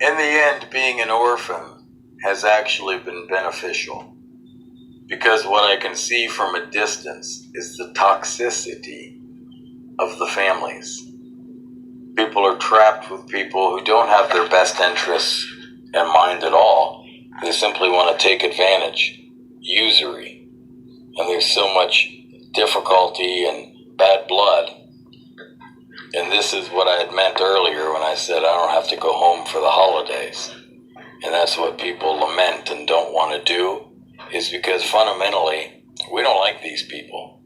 In the end, being an orphan has actually been beneficial, because what I can see from a distance is the toxicity of the families. People are trapped with people who don't have their best interests in mind at all. They simply want to take advantage, usury. And there's so much difficulty and bad blood. And this is what I had meant earlier when I said I don't have to go home for the holidays. And that's what people lament and don't want to do, is because fundamentally, we don't like these people.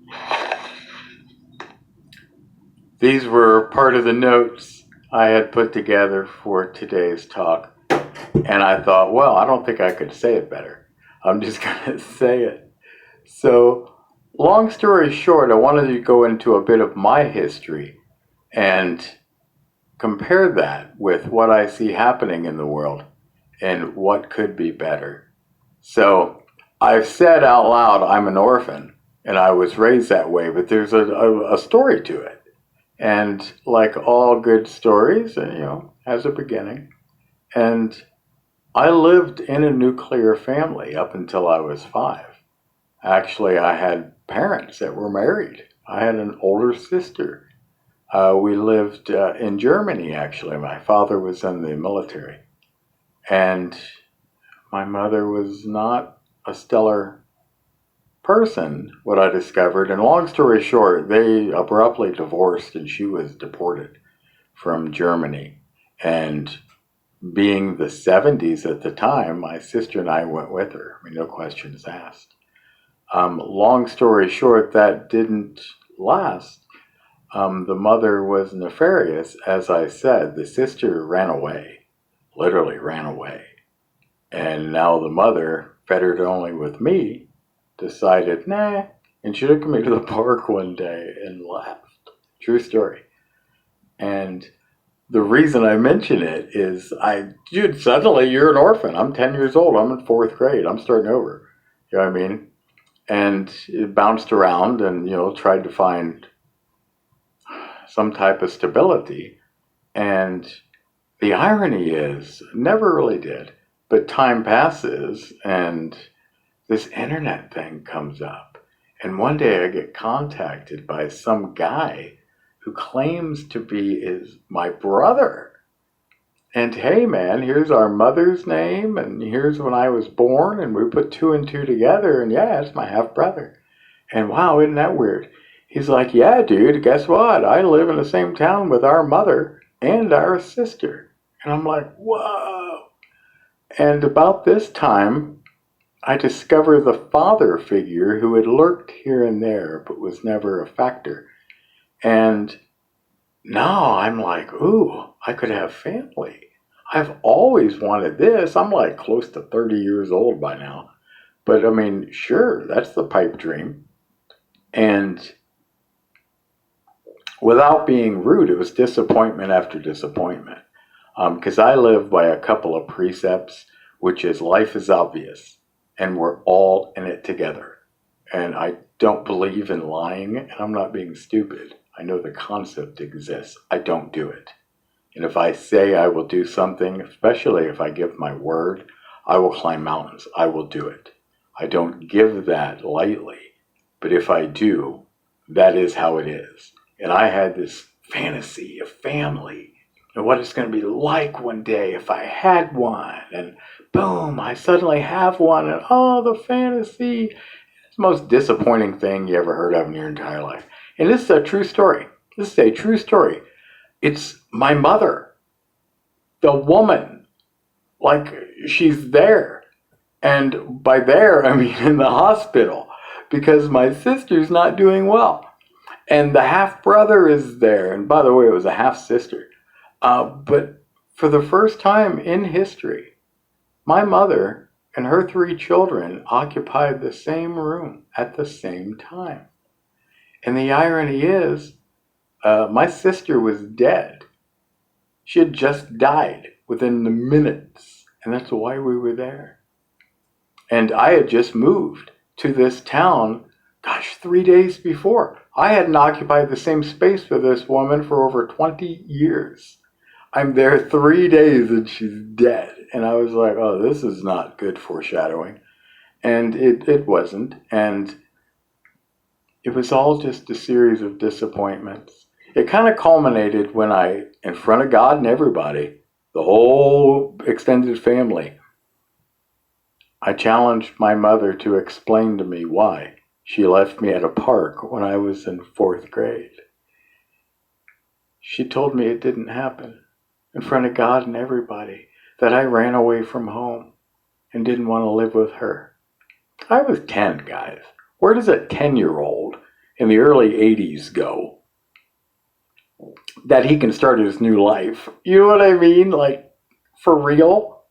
These were part of the notes I had put together for today's talk. And I thought, well, I don't think I could say it better. I'm just going to say it. So, long story short, I wanted to go into a bit of my history and compare that with what I see happening in the world and what could be better. So, I've said out loud, I'm an orphan, and I was raised that way, but there's a story to it. And like all good stories, has a beginning. And I lived in a nuclear family up until I was 5. Actually, I had parents that were married. I had an older sister. We lived in Germany, actually. My father was in the military. And my mother was not a stellar person, what I discovered. And long story short, they abruptly divorced and she was deported from Germany. And being the 70s at the time, my sister and I went with her. I mean, no questions asked. Long story short, that didn't last. The mother was nefarious, as I said. The sister ran away, literally ran away. And now the mother, fettered only with me, decided, nah, and she took me to the park one day and left. True story. And the reason I mention it is, dude, suddenly you're an orphan. I'm 10 years old. I'm in 4th grade. I'm starting over. You know what I mean? And it bounced around and, tried to find some type of stability. And the irony is, never really did. But time passes and this internet thing comes up. And one day I get contacted by some guy who claims to be my brother. And hey man, here's our mother's name, and here's when I was born, and we put 2 and 2 together, and yeah, it's my half-brother. And wow, isn't that weird? He's like, yeah dude, guess what? I live in the same town with our mother and our sister. And I'm like, whoa. And about this time, I discover the father figure who had lurked here and there, but was never a factor. And now I'm like, ooh, I could have family. I've always wanted this. I'm like close to 30 years old by now. But I mean, sure, that's the pipe dream. And without being rude, it was disappointment after disappointment. Because I live by a couple of precepts, which is life is obvious. And we're all in it together. And I don't believe in lying, and I'm not being stupid. I know the concept exists. I don't do it. And if I say I will do something, especially if I give my word, I will climb mountains. I will do it. I don't give that lightly. But if I do, that is how it is. And I had this fantasy of family and what it's going to be like one day if I had one. And boom, I suddenly have one. And oh, the fantasy. It's the most disappointing thing you ever heard of in your entire life. And this is a true story. This is a true story. It's my mother, the woman, like she's there. And by there, I mean in the hospital, because my sister's not doing well. And the half-brother is there. And by the way, it was a half-sister. But for the first time in history, my mother and her 3 children occupied the same room at the same time. And the irony is, my sister was dead. She had just died within the minutes, and that's why we were there. And I had just moved to this town, 3 days before. I hadn't occupied the same space with this woman for over 20 years. I'm there 3 days and she's dead. And I was like, oh, this is not good foreshadowing. And it wasn't. And it was all just a series of disappointments. It kind of culminated when I, in front of God and everybody, the whole extended family, I challenged my mother to explain to me why she left me at a park when I was in 4th grade. She told me it didn't happen in front of God and everybody, that I ran away from home and didn't want to live with her. I was 10, guys. Where does a 10-year-old in the early 80s go that he can start his new life? You know what I mean? Like, for real?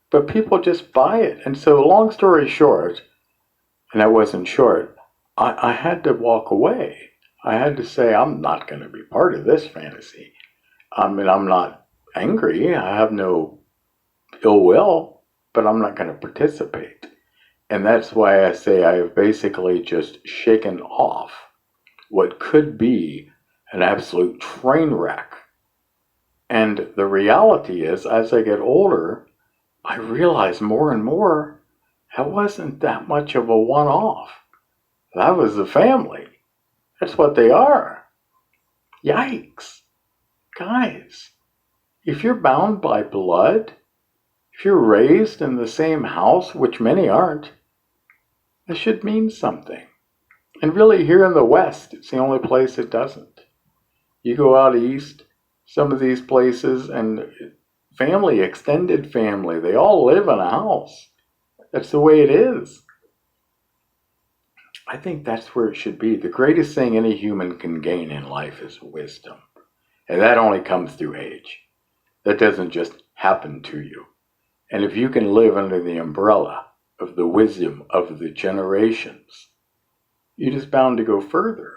But people just buy it. And so, long story short, and that wasn't short, I had to walk away. I had to say, I'm not going to be part of this fantasy. I mean, I'm not angry. I have no ill will, but I'm not going to participate. And that's why I say I have basically just shaken off what could be an absolute train wreck. And the reality is, as I get older, I realize more and more that wasn't that much of a one-off. That was the family. That's what they are. Yikes. Guys, if you're bound by blood, if you're raised in the same house, which many aren't, it should mean something. And really, here in the West, it's the only place it doesn't. You go out east, some of these places, and family, extended family, they all live in a house. That's the way it is. I think that's where it should be. The greatest thing any human can gain in life is wisdom. And that only comes through age. That doesn't just happen to you. And if you can live under the umbrella of the wisdom of the generations, you're just bound to go further.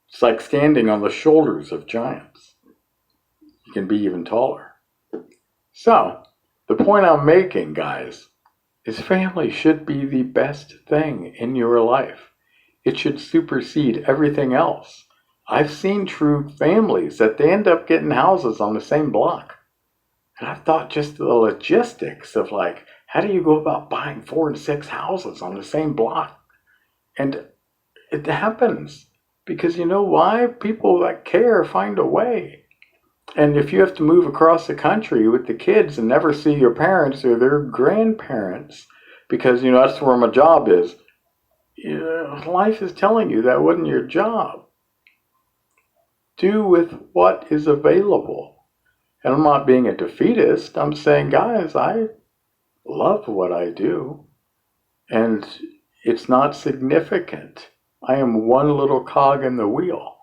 It's like standing on the shoulders of giants. You can be even taller. So, the point I'm making, guys, is family should be the best thing in your life. It should supersede everything else. I've seen true families that they end up getting houses on the same block. And I've thought just the logistics of like, how do you go about buying 4 and 6 houses on the same block? And it happens because you know why? People that care find a way. And if you have to move across the country with the kids and never see your parents or their grandparents, because, you know, that's where my job is, you know, life is telling you that wasn't your job. Do with what is available. And I'm not being a defeatist. I'm saying, guys, I love what I do. And it's not significant. I am one little cog in the wheel.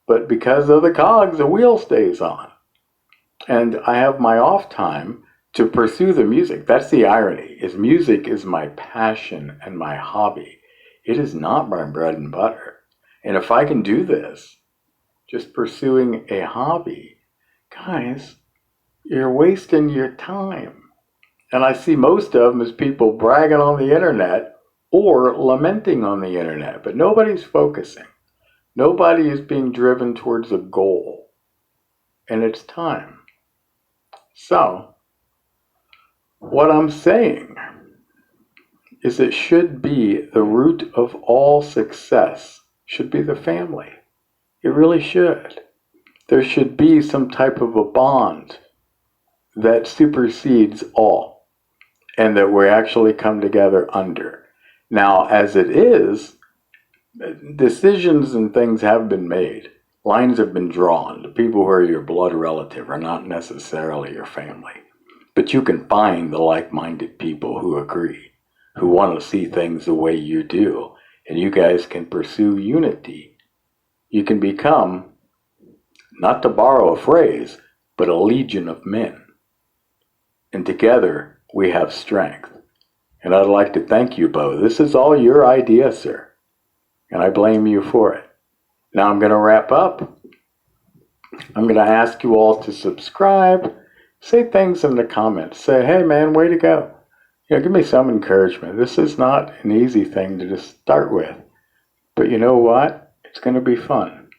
But because of the cogs, the wheel stays on. And I have my off time to pursue the music. That's the irony, is music is my passion and my hobby. It is not my bread and butter. And if I can do this, just pursuing a hobby, guys, you're wasting your time. And I see most of them as people bragging on the internet or lamenting on the internet, but nobody's focusing. Nobody is being driven towards a goal, and it's time. So, what I'm saying is it should be the root of all success, should be the family. It really should. There should be some type of a bond that supersedes all, and that we actually come together under. Now, as it is, decisions and things have been made. Lines have been drawn. The people who are your blood relative are not necessarily your family. But you can find the like-minded people who agree, who want to see things the way you do. And you guys can pursue unity. You can become, not to borrow a phrase, but a legion of men. And together we have strength. And I'd like to thank you, Bo. This is all your idea, sir. And I blame you for it. Now I'm going to wrap up. I'm going to ask you all to subscribe. Say things in the comments. Say, hey man, way to go. You know, give me some encouragement. This is not an easy thing to just start with. But you know what? It's going to be fun.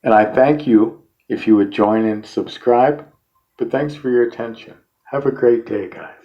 And I thank you if you would join and subscribe. But thanks for your attention. Have a great day, guys.